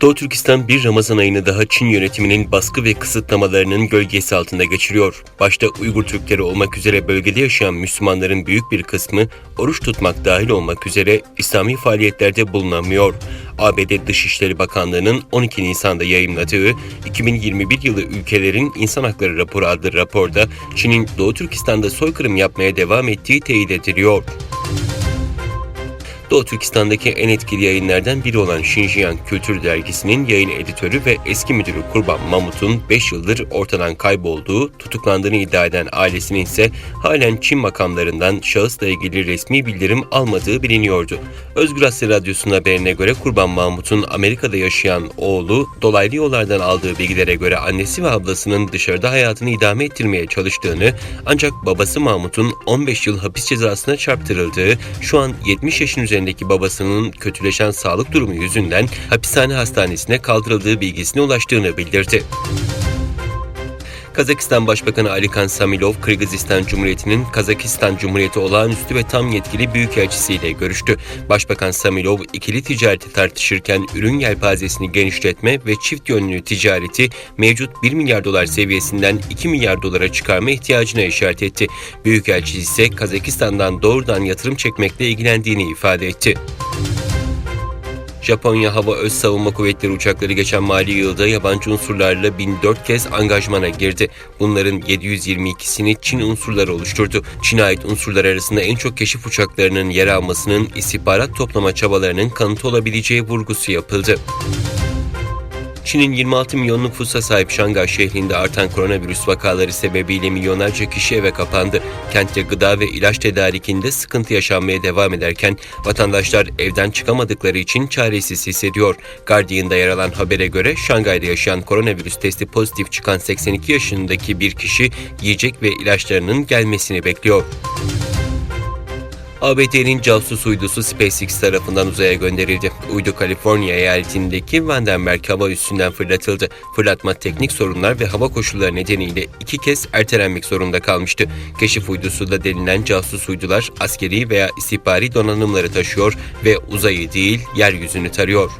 Doğu Türkistan bir Ramazan ayını daha Çin yönetiminin baskı ve kısıtlamalarının gölgesi altında geçiriyor. Başta Uygur Türkleri olmak üzere bölgede yaşayan Müslümanların büyük bir kısmı oruç tutmak dahil olmak üzere İslami faaliyetlerde bulunamıyor. ABD Dışişleri Bakanlığı'nın 12 Nisan'da yayımladığı 2021 yılı Ülkelerin İnsan Hakları Raporu adlı raporda Çin'in Doğu Türkistan'da soykırım yapmaya devam ettiği teyit ediliyor. Doğu Türkistan'daki en etkili yayınlardan biri olan Xinjiang Kültür Dergisi'nin yayın editörü ve eski müdürü Kurban Mamut'un 5 yıldır ortadan kaybolduğu, tutuklandığını iddia eden ailesinin ise halen Çin makamlarından şahısla ilgili resmi bildirim almadığı biliniyordu. Özgür Asya Radyosu'nun haberine göre Kurban Mamut'un Amerika'da yaşayan oğlu, dolaylı yollardan aldığı bilgilere göre annesi ve ablasının dışarıda hayatını idame ettirmeye çalıştığını, ancak babası Mamut'un 15 yıl hapis cezasına çarptırıldığı, şu an 70 yaşın üzerindeki babasının kötüleşen sağlık durumu yüzünden hapishane hastanesine kaldırıldığı bilgisine ulaştığını bildirdi. Kazakistan Başbakanı Alikan Samilov, Kırgızistan Cumhuriyeti'nin Kazakistan Cumhuriyeti olağanüstü ve tam yetkili büyükelçisiyle görüştü. Başbakan Samilov, ikili ticareti tartışırken ürün yelpazesini genişletme ve çift yönlü ticareti mevcut 1 milyar dolar seviyesinden 2 milyar dolara çıkarma ihtiyacına işaret etti. Büyükelçi ise Kazakistan'dan doğrudan yatırım çekmekle ilgilendiğini ifade etti. Japonya Hava Öz Savunma Kuvvetleri uçakları geçen mali yılda yabancı unsurlarla 1004 kez angajmana girdi. Bunların 722'sini Çin unsurları oluşturdu. Çin'e ait unsurlar arasında en çok keşif uçaklarının yer almasının istihbarat toplama çabalarının kanıtı olabileceği vurgusu yapıldı. Çin'in 26 milyon nüfusa sahip Şangay şehrinde artan koronavirüs vakaları sebebiyle milyonlarca kişi eve kapandı. Kentte gıda ve ilaç tedarikinde sıkıntı yaşanmaya devam ederken vatandaşlar evden çıkamadıkları için çaresiz hissediyor. Guardian'da yer alan habere göre Şangay'da yaşayan koronavirüs testi pozitif çıkan 82 yaşındaki bir kişi yiyecek ve ilaçlarının gelmesini bekliyor. ABD'nin casus uydusu SpaceX tarafından uzaya gönderildi. Uydu Kaliforniya eyaletindeki Vandenberg hava üssünden fırlatıldı. Fırlatma teknik sorunlar ve hava koşulları nedeniyle 2 kez ertelenmek zorunda kalmıştı. Keşif uydusu da denilen casus uydular askeri veya istihbari donanımları taşıyor ve uzayı değil yeryüzünü tarıyor.